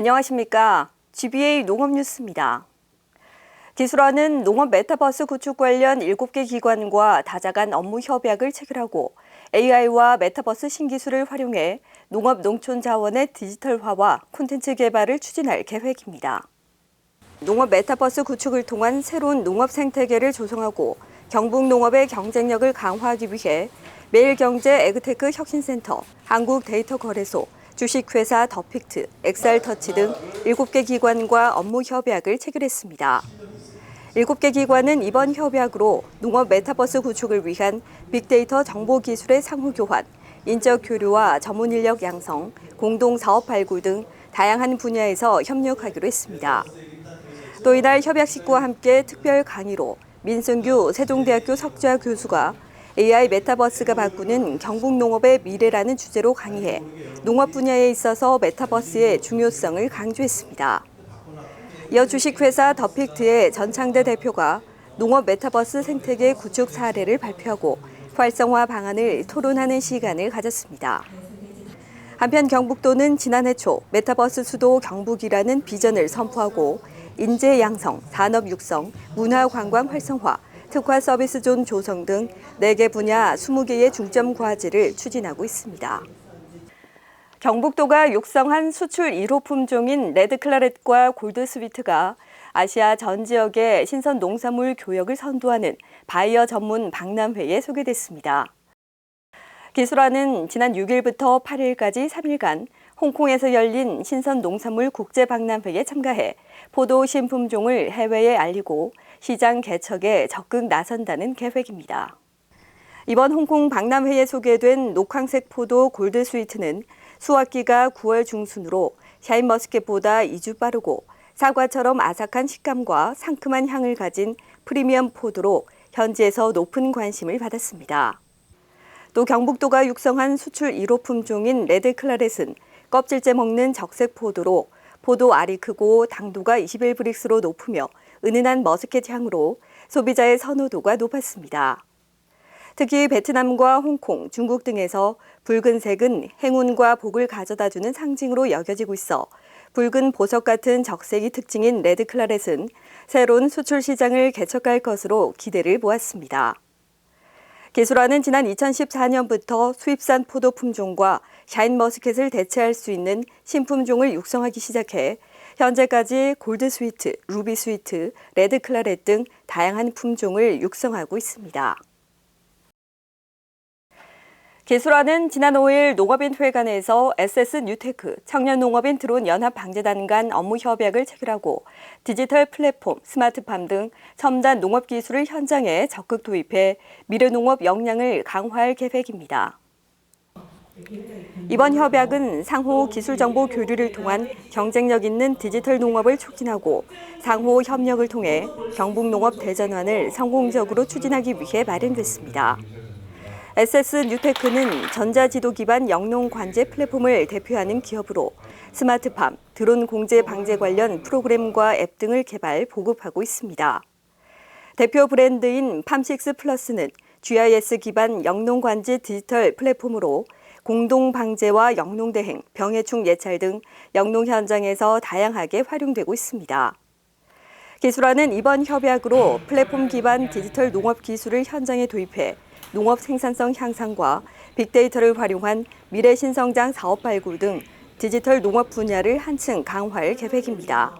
안녕하십니까. GBA 농업뉴스입니다. 기술원은 농업 메타버스 구축 관련 7개 기관과 다자간 업무 협약을 체결하고 AI와 메타버스 신기술을 활용해 농업 농촌 자원의 디지털화와 콘텐츠 개발을 추진할 계획입니다. 농업 메타버스 구축을 통한 새로운 농업 생태계를 조성하고 경북 농업의 경쟁력을 강화하기 위해 매일경제 에그테크 혁신센터, 한국데이터거래소, 주식회사 더픽트, 엑살터치 등 7개 기관과 업무 협약을 체결했습니다. 7개 기관은 이번 협약으로 농업 메타버스 구축을 위한 빅데이터 정보기술의 상호 교환, 인적 교류와 전문 인력 양성, 공동 사업 발굴 등 다양한 분야에서 협력하기로 했습니다. 또 이날 협약식과 함께 특별 강의로 민승규 세종대학교 석좌 교수가 AI 메타버스가 바꾸는 경북 농업의 미래라는 주제로 강의해 농업 분야에 있어서 메타버스의 중요성을 강조했습니다. 이어 주식회사 더픽트의 전창대 대표가 농업 메타버스 생태계 구축 사례를 발표하고 활성화 방안을 토론하는 시간을 가졌습니다. 한편 경북도는 지난해 초 메타버스 수도 경북이라는 비전을 선포하고 인재 양성, 산업 육성, 문화 관광 활성화, 특화 서비스존 조성 등 4개 분야 20개의 중점 과제를 추진하고 있습니다. 경북도가 육성한 수출 1호 품종인 레드클라렛과 골드스위트가 아시아 전 지역의 신선 농산물 교역을 선도하는 바이어 전문 박람회에 소개됐습니다. 기술원은 지난 6일부터 8일까지 3일간 홍콩에서 열린 신선 농산물 국제박람회에 참가해 포도 신품종을 해외에 알리고 시장 개척에 적극 나선다는 계획입니다. 이번 홍콩 박람회에 소개된 녹황색 포도 골드스위트는 수확기가 9월 중순으로 샤인머스켓보다 2주 빠르고 사과처럼 아삭한 식감과 상큼한 향을 가진 프리미엄 포도로 현지에서 높은 관심을 받았습니다. 또 경북도가 육성한 수출 1호 품종인 레드클라렛은 껍질째 먹는 적색 포도로 포도 알이 크고 당도가 21브릭스로 높으며 은은한 머스켓 향으로 소비자의 선호도가 높았습니다. 특히 베트남과 홍콩, 중국 등에서 붉은색은 행운과 복을 가져다주는 상징으로 여겨지고 있어 붉은 보석 같은 적색이 특징인 레드클라렛은 새로운 수출 시장을 개척할 것으로 기대를 모았습니다. 기술원은 지난 2014년부터 수입산 포도 품종과 샤인머스켓을 대체할 수 있는 신품종을 육성하기 시작해 현재까지 골드스위트, 루비스위트, 레드클라렛 등 다양한 품종을 육성하고 있습니다. 기술원은 지난 5일 농업인회관에서 SS뉴테크, 청년농업인 드론 연합방재단 간 업무 협약을 체결하고 디지털 플랫폼, 스마트팜 등 첨단 농업 기술을 현장에 적극 도입해 미래농업 역량을 강화할 계획입니다. 이번 협약은 상호 기술정보 교류를 통한 경쟁력 있는 디지털 농업을 촉진하고 상호 협력을 통해 경북농업 대전환을 성공적으로 추진하기 위해 마련됐습니다. SS뉴테크는 전자지도 기반 영농 관제 플랫폼을 대표하는 기업으로 스마트팜, 드론 공제 방제 관련 프로그램과 앱 등을 개발, 보급하고 있습니다. 대표 브랜드인 팜식스 플러스는 GIS 기반 영농 관제 디지털 플랫폼으로 공동 방제와 영농 대행, 병해충 예찰 등 영농 현장에서 다양하게 활용되고 있습니다. 기술원은 이번 협약으로 플랫폼 기반 디지털 농업 기술을 현장에 도입해 농업 생산성 향상과 빅데이터를 활용한 미래 신성장 사업 발굴 등 디지털 농업 분야를 한층 강화할 계획입니다.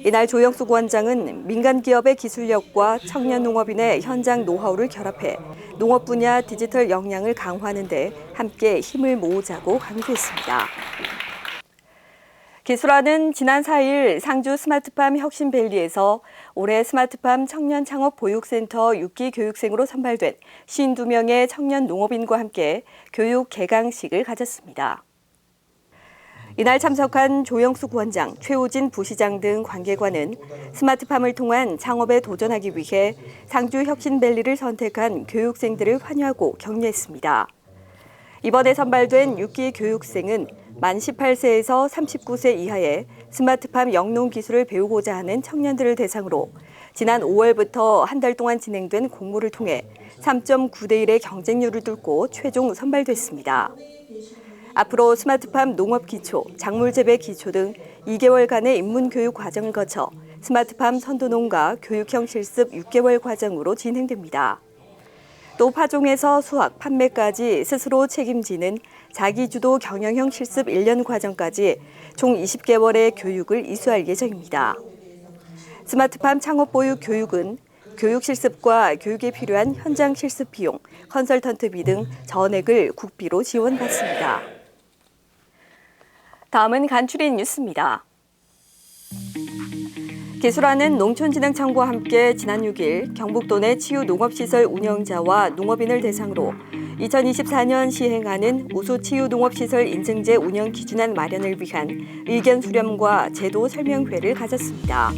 이날 조영숙 원장은 민간 기업의 기술력과 청년 농업인의 현장 노하우를 결합해 농업 분야 디지털 역량을 강화하는 데 함께 힘을 모으자고 강조했습니다. 기술원은 지난 4일 상주 스마트팜 혁신밸리에서 올해 스마트팜 청년 창업 보육센터 6기 교육생으로 선발된 52명의 청년 농업인과 함께 교육 개강식을 가졌습니다. 이날 참석한 조영숙 원장, 최우진 부시장 등 관계관은 스마트팜을 통한 창업에 도전하기 위해 상주 혁신밸리를 선택한 교육생들을 환영하고 격려했습니다. 이번에 선발된 6기 교육생은 만 18세에서 39세 이하의 스마트팜 영농 기술을 배우고자 하는 청년들을 대상으로 지난 5월부터 한 달 동안 진행된 공모를 통해 3.9대 1의 경쟁률을 뚫고 최종 선발됐습니다. 앞으로 스마트팜 농업 기초, 작물 재배 기초 등 2개월간의 입문 교육 과정을 거쳐 스마트팜 선도농가 교육형 실습 6개월 과정으로 진행됩니다. 또 파종에서 수확, 판매까지 스스로 책임지는 자기주도 경영형 실습 1년 과정까지 총 20개월의 교육을 이수할 예정입니다. 스마트팜 창업 보육 교육은 교육 실습과 교육에 필요한 현장 실습 비용, 컨설턴트비 등 전액을 국비로 지원받습니다. 다음은 간추린 뉴스입니다. 기술하는 농촌진흥청과 함께 지난 6일 경북도 내 치유 농업시설 운영자와 농업인을 대상으로 2024년 시행하는 우수 치유 농업시설 인증제 운영 기준안 마련을 위한 의견 수렴과 제도 설명회를 가졌습니다.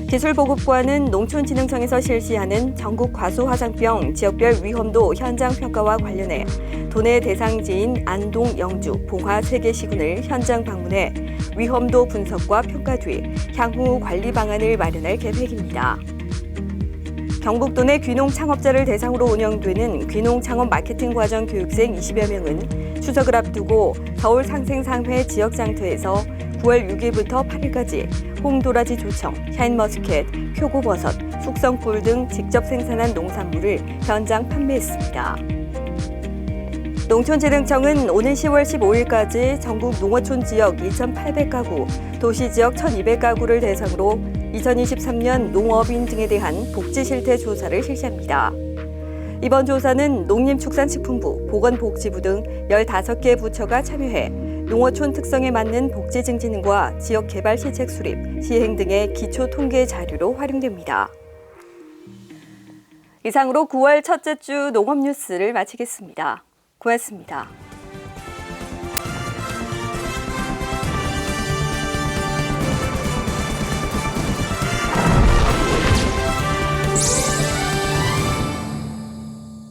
기술보급과는 농촌진흥청에서 실시하는 전국 과수화상병 지역별 위험도 현장 평가와 관련해 도내 대상지인 안동, 영주, 봉화 3개 시군을 현장 방문해 위험도 분석과 평가 뒤 향후 관리 방안을 마련할 계획입니다. 경북도 내 귀농 창업자를 대상으로 운영되는 귀농 창업 마케팅 과정 교육생 20여 명은 추석을 앞두고 서울 상생상회 지역장터에서 9월 6일부터 8일까지 홍도라지 조청, 샤인머스켓, 표고버섯, 숙성꿀 등 직접 생산한 농산물을 현장 판매했습니다. 농촌진흥청은 오는 10월 15일까지 전국 농어촌 지역 2,800가구, 도시 지역 1,200가구를 대상으로 2023년 농업인 등에 대한 복지 실태 조사를 실시합니다. 이번 조사는 농림축산식품부, 보건복지부 등 15개 부처가 참여해 농어촌 특성에 맞는 복지 증진과 지역 개발 시책 수립, 시행 등의 기초 통계 자료로 활용됩니다. 이상으로 9월 첫째 주 농업 뉴스를 마치겠습니다. 고맙습니다.